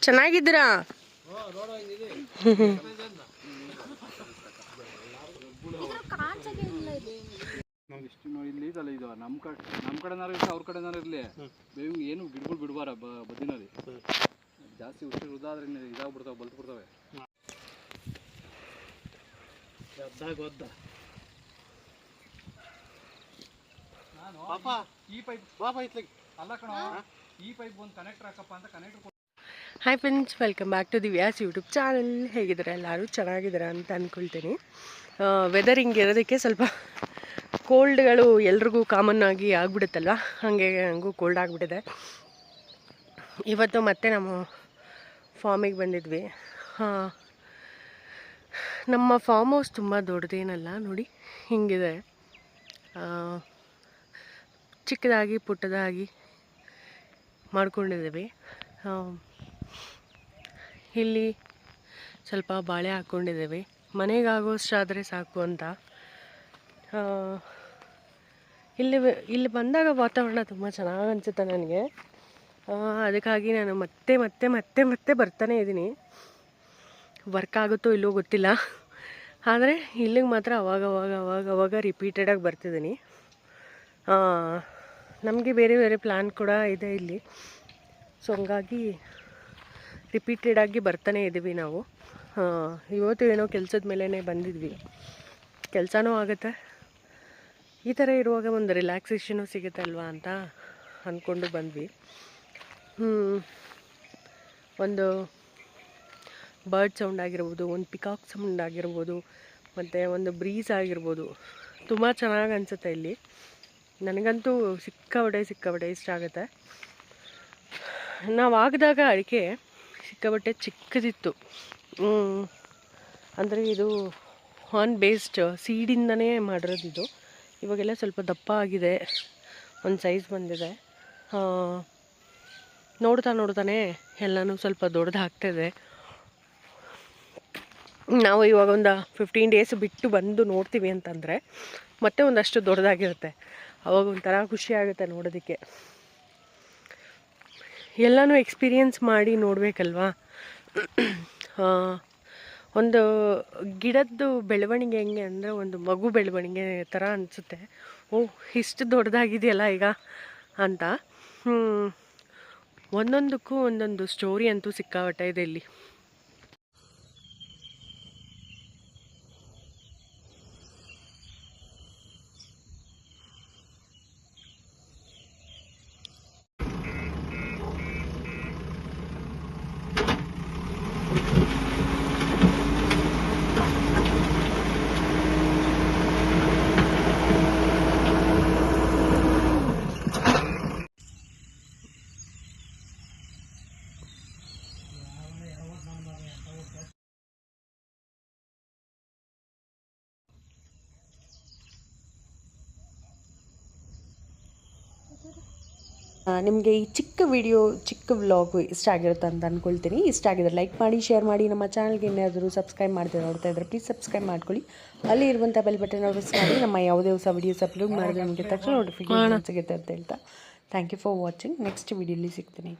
ಚೆನ್ನಾಗಿದ್ದೀರಾ? ಇಲ್ಲಿ ಇದಲ್ಲ ಇದು ನಮ್ಮ ಕಡೆನಾರು ಇರಲಿ ಅವ್ರ ಕಡೆನಾರು ಇರಲಿ ಬೇವಿನ ಏನು ಗಿಡಗಳು ಬಿಡಬಾರ ಬದಿನಲ್ಲಿ ಜಾಸ್ತಿ ಹುಷಾರು ಉದಾದ್ರೆ ಇದಾಗ್ಬಿಡ್ತಾವೆ ಬಲ್ತ್ಬಿಡ್ತವೆ. ಈ ಪೈಪ್ ಅಲ್ಲ ಕಣ, ಈ ಪೈಪ್ ಒಂದು ಕನೆಕ್ಟರ್ ಹಾಕಪ್ಪ ಅಂತ connector. Hi friends, welcome back to Divya's YouTube channel. ಹೇಗಿದ್ದಾರೆ ಎಲ್ಲರೂ? ಚೆನ್ನಾಗಿದ್ದಾರೆ ಅಂತ ಅಂದ್ಕೊಳ್ತೀನಿ. ವೆದರ್ ಹಿಂಗೆ ಇರೋದಕ್ಕೆ ಸ್ವಲ್ಪ ಕೋಲ್ಡ್ಗಳು ಎಲ್ರಿಗೂ ಕಾಮನ್ ಆಗಿ ಆಗಿಬಿಡುತ್ತಲ್ವ, ಹಾಗೆ ಹಂಗೂ ಕೋಲ್ಡ್ ಆಗಿಬಿಟ್ಟಿದೆ. ಇವತ್ತು ಮತ್ತೆ ನಾವು ಫಾರ್ಮಿಗೆ ಬಂದಿದ್ವಿ. ನಮ್ಮ ಫಾರ್ಮ್ ಹೌಸ್ ತುಂಬ ದೊಡ್ಡದೇನಲ್ಲ, ನೋಡಿ ಹಿಂಗಿದೆ. ಚಿಕ್ಕದಾಗಿ ಪುಟ್ಟದಾಗಿ ಮಾಡ್ಕೊಂಡಿದ್ದೀವಿ. ಇಲ್ಲಿ ಸ್ವಲ್ಪ ಬಾಳೆ ಹಾಕ್ಕೊಂಡಿದ್ದೇವೆ, ಮನೆಗಾಗೋಷ್ಟಾದರೆ ಸಾಕು ಅಂತ. ಇಲ್ಲಿ ಬಂದಾಗ ವಾತಾವರಣ ತುಂಬ ಚೆನ್ನಾಗಿ ಅನಿಸುತ್ತೆ ನನಗೆ. ಅದಕ್ಕಾಗಿ ನಾನು ಮತ್ತೆ ಮತ್ತೆ ಮತ್ತೆ ಮತ್ತೆ ಬರ್ತಾನೆ ಇದ್ದೀನಿ. ವರ್ಕ್ ಆಗುತ್ತೋ ಇಲ್ಲೋ ಗೊತ್ತಿಲ್ಲ, ಆದರೆ ಇಲ್ಲಿಗೆ ಮಾತ್ರ ಅವಾಗ ರಿಪೀಟೆಡಾಗಿ ಬರ್ತಿದ್ದೀನಿ. ನಮಗೆ ಬೇರೆ ಬೇರೆ ಪ್ಲ್ಯಾನ್ ಕೂಡ ಇದೆ ಇಲ್ಲಿ, ಸೊ ಹಂಗಾಗಿ ರಿಪೀಟೆಡಾಗಿ ಬರ್ತಾನೆ ಇದ್ದೀವಿ ನಾವು. ಇವತ್ತು ಏನೋ ಕೆಲಸದ ಮೇಲೇ ಬಂದಿದ್ವಿ, ಕೆಲಸನೂ ಆಗುತ್ತೆ, ಈ ಥರ ಇರುವಾಗ ಒಂದು ರಿಲ್ಯಾಕ್ಸೇಷನು ಸಿಗುತ್ತೆ ಅಲ್ವಾ ಅಂತ ಅಂದ್ಕೊಂಡು ಬಂದ್ವಿ. ಒಂದು ಬರ್ಡ್ ಸೌಂಡ್ ಆಗಿರ್ಬೋದು, ಒಂದು ಪಿಕಾಕ್ ಸೌಂಡ್ ಆಗಿರ್ಬೋದು, ಮತ್ತು ಒಂದು ಬ್ರೀಸ್ ಆಗಿರ್ಬೋದು, ತುಂಬ ಚೆನ್ನಾಗಿ ಅನಿಸುತ್ತೆ ಇಲ್ಲಿ. ನನಗಂತೂ ಸಿಕ್ಕಾಬಟ್ಟೆ ಇಷ್ಟ ಆಗುತ್ತೆ. ನಾವು ಹಾಕಿದಾಗ ಅಡಿಕೆ ಸಿಕ್ಕಾಬಟ್ಟೆ ಚಿಕ್ಕದಿತ್ತು, ಅಂದರೆ ಇದು ಹಾರ್ನ್ ಬೇಸ್ಡ್ ಸೀಡಿಂದನೇ ಮಾಡಿರೋದು ಇದು. ಇವಾಗೆಲ್ಲ ಸ್ವಲ್ಪ ದಪ್ಪ ಆಗಿದೆ, ಒಂದು ಸೈಜ್ ಬಂದಿದೆ. ನೋಡ್ತಾನೆ ಎಲ್ಲನೂ ಸ್ವಲ್ಪ ದೊಡ್ಡದಾಗ್ತಾಯಿದೆ. ನಾವು ಇವಾಗ ಒಂದು 15 ಡೇಸ್ ಬಿಟ್ಟು ಬಂದು ನೋಡ್ತೀವಿ ಅಂತಂದರೆ ಮತ್ತೆ ಒಂದಷ್ಟು ದೊಡ್ಡದಾಗಿರುತ್ತೆ. ಅವಾಗ ಒಂಥರ ಖುಷಿ ಆಗುತ್ತೆ ನೋಡೋದಕ್ಕೆ. ಎಲ್ಲನೂ ಎಕ್ಸ್ಪೀರಿಯೆನ್ಸ್ ಮಾಡಿ ನೋಡಬೇಕಲ್ವಾ. ಒಂದು ಗಿಡದ್ದು ಬೆಳವಣಿಗೆ ಹೆಂಗೆ ಅಂದರೆ ಒಂದು ಮಗು ಬೆಳವಣಿಗೆ ಥರ ಅನಿಸುತ್ತೆ. ಇಷ್ಟು ದೊಡ್ಡದಾಗಿದೆಯಲ್ಲ ಈಗ ಅಂತ. ಒಂದೊಂದಕ್ಕೂ ಒಂದೊಂದು ಸ್ಟೋರಿ ಅಂತೂ ಸಿಕ್ಕಾಪಟ್ಟೆ ಇದೆ ಇಲ್ಲಿ. ನಿಮಗೆ ಈ ಚಿಕ್ಕ ವಿಡಿಯೋ, ಚಿಕ್ಕ ವ್ಲಾಗ್ ಇಷ್ಟ ಆಗಿರುತ್ತೆ ಅಂತ ಅಂದ್ಕೊಳ್ತೀನಿ. ಇಷ್ಟ ಆಗಿದ್ರೆ ಲೈಕ್ ಮಾಡಿ, ಶೇರ್ ಮಾಡಿ. ನಮ್ಮ ಚಾನಲ್ಗೆ ಏನಾದರೂ ಸಬ್ಸ್ಕ್ರೈಬ್ ಮಾಡ್ತೀವಿ ನೋಡ್ತಾ ಇದ್ದರೆ ಪ್ಲೀಸ್ ಸಬ್ಸ್ಕ್ರೈಬ್ ಮಾಡ್ಕೊಳ್ಳಿ. ಅಲ್ಲಿ ಇರುವಂಥ ಬೆಲ್ ಬಟನ್ ಪ್ರೆಸ್ ಮಾಡಿ ನಮ್ಮ ಯಾವುದೇ ಹೊಸ ವೀಡಿಯೋಸ್ ಅಪ್ಲೋಡ್ ಮಾಡಿದ್ರೆ ನಿಮಗೆ ತಕ್ಷಣ ನೋಟಿಫಿಕೇಶನ್ ಸಿಗುತ್ತೆ ಅಂತ ಹೇಳ್ತಾ thank you for watching. Next ವಿಡಿಯೋಲಿ ಸಿಗ್ತೀನಿ.